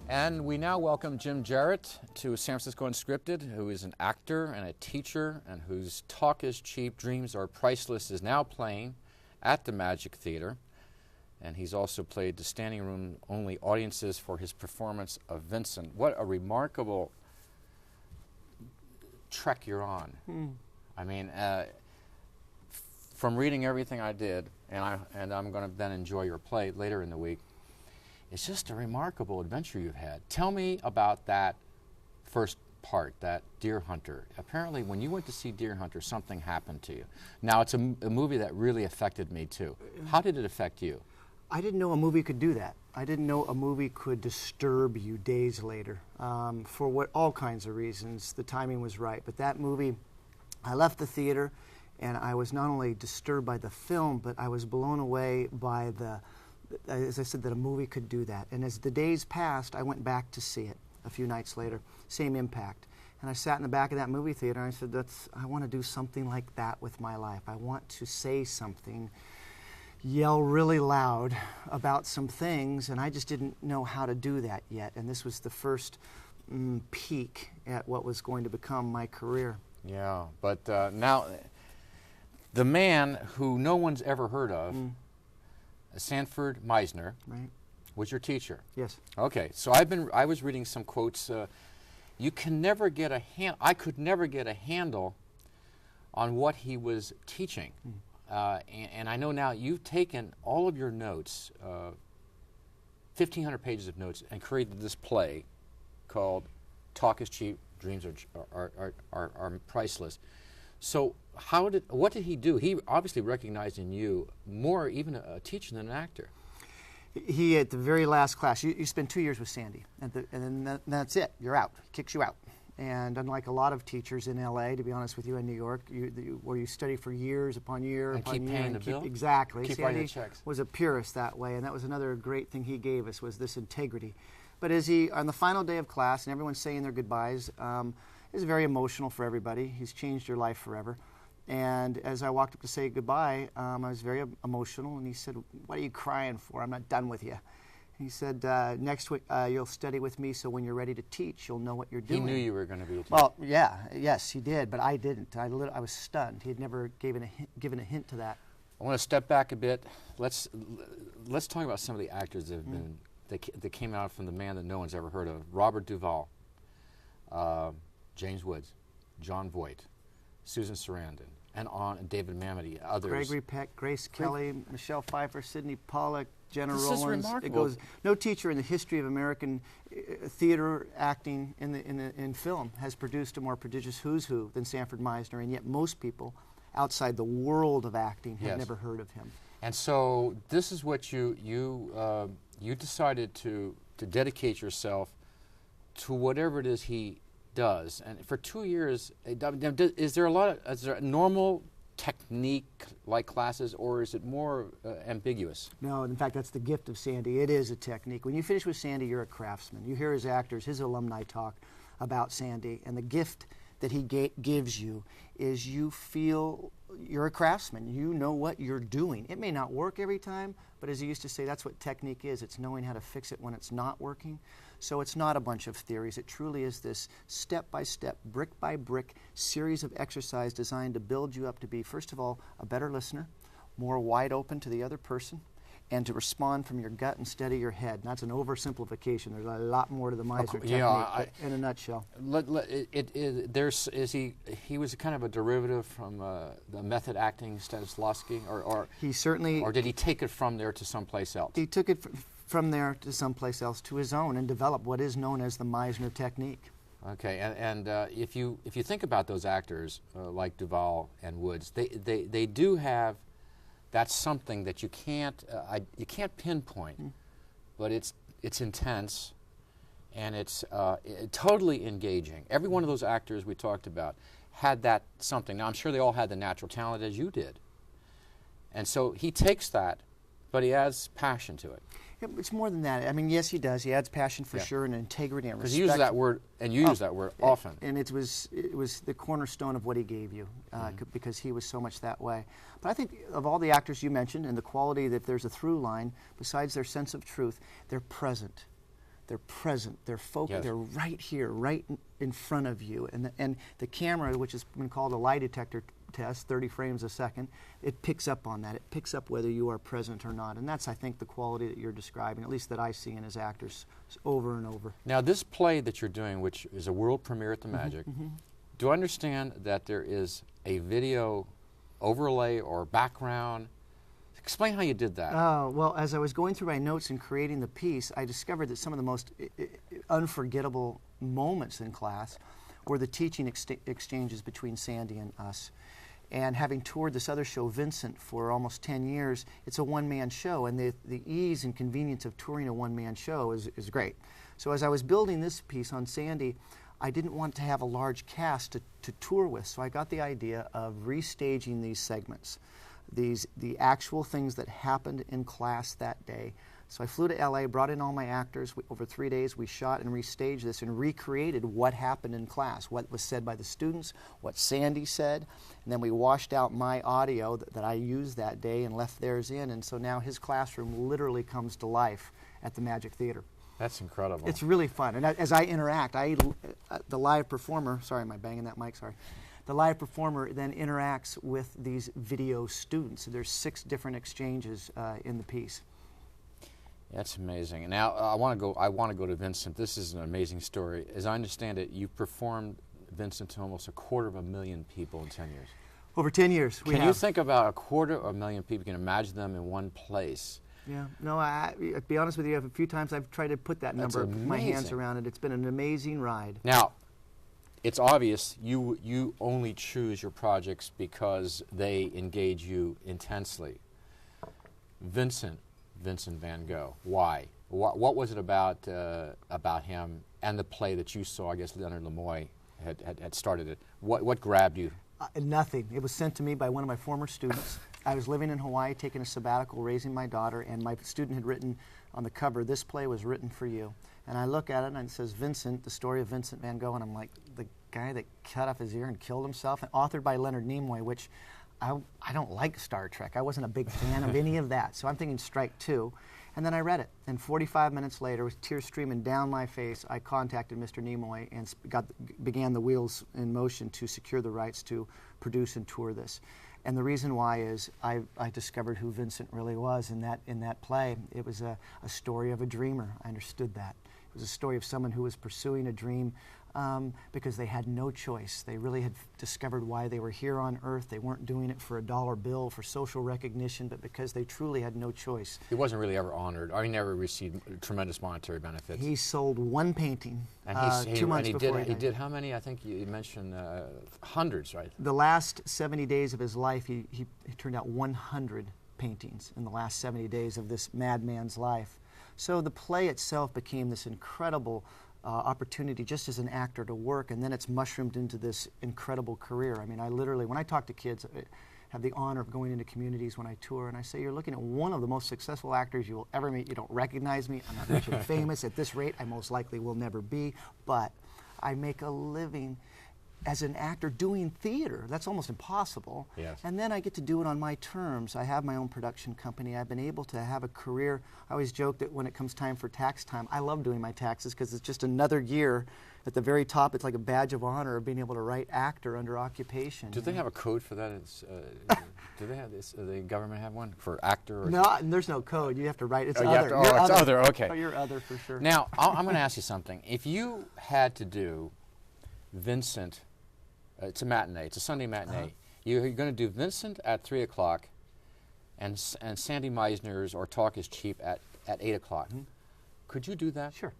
And we now welcome Jim Jarrett to San Francisco Unscripted, who is an actor and a teacher and whose Talk is Cheap, Dreams Are Priceless is now playing at the Magic Theater. And he's also played to standing room only audiences for his performance of Vincent. What a remarkable trek you're on. I mean, from reading everything I did, and I'm going to then enjoy your play later in the week, it's just a remarkable adventure you've had. Tell me about that first part, that Deer Hunter. Apparently, when you went to see Deer Hunter, something happened to you. Now, it's a movie that really affected me, too. How did it affect you? I didn't know a movie could do that. I didn't know a movie could disturb you days later. For all kinds of reasons, the timing was right. But that movie, I left the theater, and I was not only disturbed by the film, but I was blown away by as I said, that a movie could do that. And as the days passed, I went back to see it a few nights later. Same impact. And I sat in the back of that movie theater, and I said, I want to do something like that with my life. I want to say something, yell really loud about some things, and I just didn't know how to do that yet. And this was the first peek at what was going to become my career. Yeah, but now, the man who no one's ever heard of, Sandy Meisner, right, was your teacher. Yes. Okay, so I was reading some quotes. You can never get I could never get a handle on what he was teaching. And I know now you've taken all of your notes, 1,500 pages of notes, and created this play called Talk is Cheap, Dreams are Priceless. So what did he do? He obviously recognized in you more even a teacher than an actor. He, at the very last class, you spend 2 years with Sandy, and then that's it. You're out. He kicks you out. And unlike a lot of teachers in L.A., to be honest with you, in New York, where you study for years upon year and upon keep year. Paying the bill? Exactly. Keep Sandy writing the checks. Was a purist that way, and that was another great thing he gave us, was this integrity. But on the final day of class, and everyone's saying their goodbyes, it was very emotional for everybody. He's changed your life forever. And as I walked up to say goodbye, I was very emotional, and he said, "What are you crying for? I'm not done with you." He said, "Next week you'll study with me, so when you're ready to teach, you'll know what you're doing." He knew you were going to be a teacher. Well, yes, he did, but I didn't. I was stunned. He had never given a hint to that. I want to step back a bit. Let's talk about some of the actors that have been that came out from the man that no one's ever heard of: Robert Duvall, James Woods, Jon Voight, Susan Sarandon, and David Mamet, others. Gregory Peck, Grace Kelly, Michelle Pfeiffer, Sidney Pollack, Jenna This Rollins. is remarkable. It goes. No teacher in the history of American theater acting in film has produced a more prodigious who's who than Sandy Meisner, and yet most people outside the world of acting have never heard of him. And so this is what you decided to dedicate yourself to whatever it is he does. And for 2 years, is there normal technique-like classes, or is it more ambiguous? No, in fact, that's the gift of Sandy. It is a technique. When you finish with Sandy, you're a craftsman. You hear his actors, his alumni talk about Sandy, and the gift that he gives you is you feel you're a craftsman. You know what you're doing. It may not work every time, but as he used to say, that's what technique is. It's knowing how to fix it when it's not working. So it's not a bunch of theories. It truly is this step-by-step, brick-by-brick series of exercise designed to build you up to be, first of all, a better listener, more wide open to the other person, and to respond from your gut and steady your head. And that's an oversimplification. There's a lot more to the Meisner technique, in a nutshell. He was kind of a derivative from the method acting Stanislavski, or he certainly, or did he take it from there to someplace else? He took it from there to someplace else, to his own, and developed what is known as the Meisner technique. Okay, and if you think about those actors like Duvall and Woods, they do have. That's something that you can't pinpoint, but it's intense, and it's totally engaging. Every one of those actors we talked about had that something. Now I'm sure they all had the natural talent as you did, and so he takes that, but he adds passion to it. It's more than that. I mean, yes, he does. He adds passion for sure, and integrity and respect. Because he uses that word, and you use that word often. And it was the cornerstone of what he gave you, because he was so much that way. But I think of all the actors you mentioned, and the quality that there's a through line, besides their sense of truth, they're present. they're present, they're focused, Yes. they're right here, right in front of you. And the camera, which has been called a lie detector test, 30 frames a second, it picks up on that. It picks up whether you are present or not. And that's, I think, the quality that you're describing, at least that I see in his actors over and over. Now, this play that you're doing, which is a world premiere at the Magic, do I understand that there is a video overlay or background? Explain how you did that. Well, as I was going through my notes and creating the piece, I discovered that some of the most unforgettable moments in class were the teaching exchanges between Sandy and us. And having toured this other show, Vincent, for almost 10 years, it's a one-man show, and the ease and convenience of touring a one-man show is great. So as I was building this piece on Sandy, I didn't want to have a large cast to tour with, so I got the idea of restaging these segments, the actual things that happened in class that day. So I flew to LA, brought in all my actors. Over 3 days, we shot and restaged this and recreated what happened in class, what was said by the students, what Sandy said, and then we washed out my audio that I used that day and left theirs in, and so now his classroom literally comes to life at the Magic Theater. That's incredible. It's really fun, and as I interact, the live performer, sorry, am I banging that mic? Sorry. The live performer then interacts with these video students. There's 6 different exchanges in the piece. That's amazing. And now I want to go to Vincent. This is an amazing story. As I understand it, you performed Vincent to almost 250,000 people in 10 years. Over 10 years, we have. Can you think about 250,000 people? You can imagine them in one place. Yeah. No, to be honest with you, a few times I've tried to put that number, put my hands around it. It's been an amazing ride. Now, it's obvious you only choose your projects because they engage you intensely. Vincent van Gogh. Why? What was it about him and the play that you saw? I guess Leonard Nimoy had started it. What grabbed you? Nothing. It was sent to me by one of my former students. I was living in Hawaii, taking a sabbatical, raising my daughter, and my student had written on the cover, "This play was written for you." And I look at it and it says Vincent, the story of Vincent van Gogh, and I'm like, the guy that cut off his ear and killed himself, and authored by Leonard Nimoy, which I don't like Star Trek. I wasn't a big fan of any of that. So I'm thinking strike 2. And then I read it. And 45 minutes later, with tears streaming down my face, I contacted Mr. Nimoy and began the wheels in motion to secure the rights to produce and tour this. And the reason why is I discovered who Vincent really was in that play. It was a story of a dreamer. I understood that. It was a story of someone who was pursuing a dream because they had no choice. They really had discovered why they were here on Earth. They weren't doing it for a dollar bill, for social recognition, but because they truly had no choice. He wasn't really ever honored, or he never received tremendous monetary benefits. He sold one painting and 2 months before he did how many? I think you mentioned hundreds, right? The last 70 days of his life, he turned out 100 paintings in the last 70 days of this madman's life. So the play itself became this incredible opportunity just as an actor to work, and then it's mushroomed into this incredible career. I mean, I literally, when I talk to kids, I have the honor of going into communities when I tour, and I say, you're looking at one of the most successful actors you will ever meet. You don't recognize me. I'm not rich and famous. At this rate, I most likely will never be, but I make a living as an actor doing theater. That's almost impossible. Yes. And then I get to do it on my terms. I have my own production company. I've been able to have a career. I always joke that when it comes time for tax time, I love doing my taxes because it's just another year at the very top. It's like a badge of honor of being able to write actor under occupation. Do they have a code for that? Do they have this? Does the government have one for actor? Or no, there's no code. You have to write. It's other. It's other. Okay. Oh, you're other for sure. Now, I'm going to ask you something. If you had to do Vincent, it's a matinee. It's a Sunday matinee. You're going to do Vincent at 3 o'clock, and Sandy Meisner's or Talk is Cheap at 8 o'clock. Could you do that? Sure.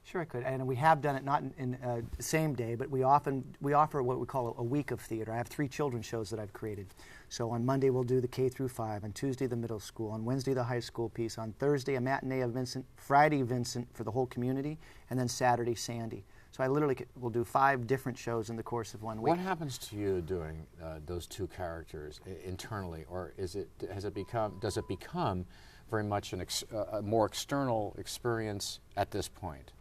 Sure, I could, and we have done it not in the same day, but we offer what we call a week of theater. I have 3 children's shows that I've created. So on Monday we'll do the K through 5, on Tuesday the middle school, on Wednesday the high school piece, on Thursday a matinee of Vincent, Friday Vincent for the whole community, and then Saturday Sandy. So I literally will do 5 different shows in the course of 1 week. What happens to you doing those 2 characters internally, or does it become very much a more external experience at this point?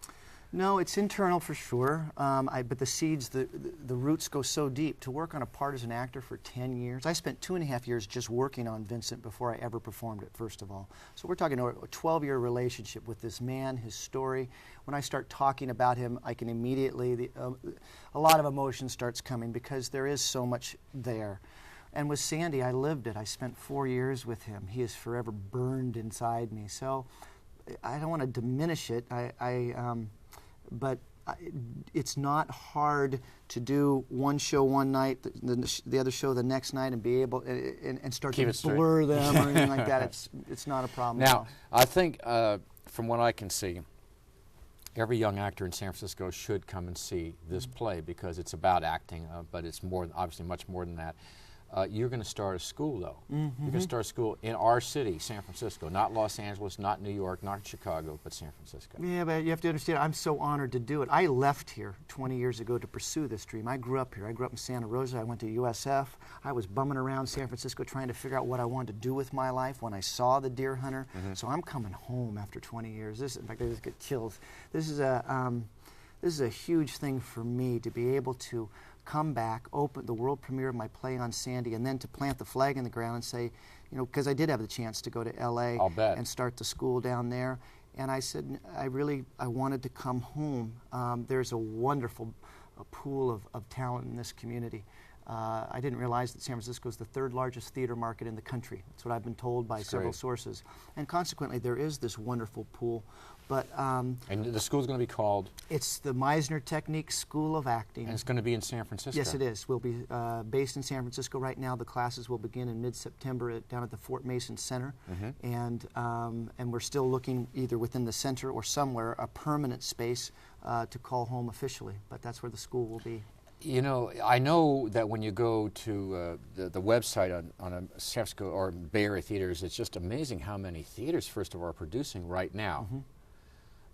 No, it's internal for sure. But the seeds, the roots go so deep. To work on a part as an actor for 10 years, I spent 2.5 years just working on Vincent before I ever performed it, first of all. So we're talking a 12-year relationship with this man, his story. When I start talking about him, I can immediately, a lot of emotion starts coming because there is so much there. And with Sandy, I lived it. I spent 4 years with him. He is forever burned inside me. So I don't want to diminish it. But it's not hard to do one show one night, the other show the next night, and be able and start to blur them or anything like that. It's not a problem. Now, I think from what I can see, every young actor in San Francisco should come and see this play because it's about acting, but it's more, obviously much more than that. You're going to start a school, though. You're going to start a school in our city, San Francisco, not Los Angeles, not New York, not Chicago, but San Francisco. Yeah, but you have to understand, I'm so honored to do it. I left here 20 years ago to pursue this dream. I grew up here. I grew up in Santa Rosa. I went to USF. I was bumming around San Francisco trying to figure out what I wanted to do with my life when I saw The Deer Hunter. So I'm coming home after 20 years. In fact, I just get chills. This is a huge thing for me to be able to come back, open the world premiere of my play on Sandy, and then to plant the flag in the ground and say, you know, because I did have the chance to go to L.A. and start the school down there, and I said, I wanted to come home. There's a wonderful pool of talent in this community. I didn't realize that San Francisco is the third largest theater market in the country. That's what I've been told by several sources. And consequently, there is this wonderful pool. But and the school's going to be called? It's the Meisner Technique School of Acting. And it's going to be in San Francisco? Yes, it is. We'll be based in San Francisco right now. The classes will begin in mid-September down at the Fort Mason Center. And we're still looking either within the center or somewhere, a permanent space to call home officially. But that's where the school will be. You know, I know that when you go to the website on a San Francisco or Bay Area theaters, it's just amazing how many theaters, first of all, are producing right now.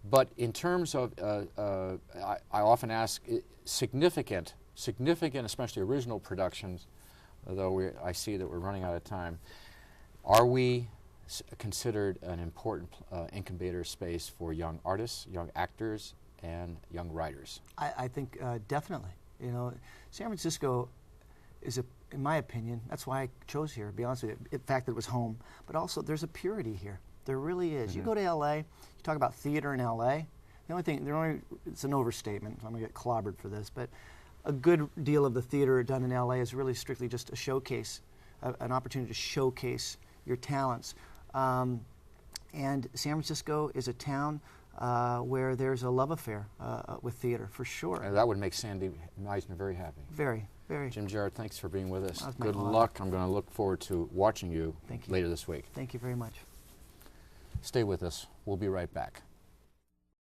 But in terms of, I often ask, significant, especially original productions, although I see that we're running out of time, are we considered an important incubator space for young artists, young actors, and young writers? I think definitely. You know, San Francisco is, in my opinion, that's why I chose here, to be honest with you, the fact that it was home, but also there's a purity here. There really is. You go to L.A., you talk about theater in L.A., the only thing, it's an overstatement, so I'm going to get clobbered for this, but a good deal of the theater done in L.A. is really strictly just a showcase, an opportunity to showcase your talents. And San Francisco is a town where there's a love affair with theater, for sure. That would make Sandy Meisner very happy. Very, very. Jim Jarrett, thanks for being with us. Good luck. I'm going to look forward to watching you later this week. Thank you very much. Stay with us. We'll be right back.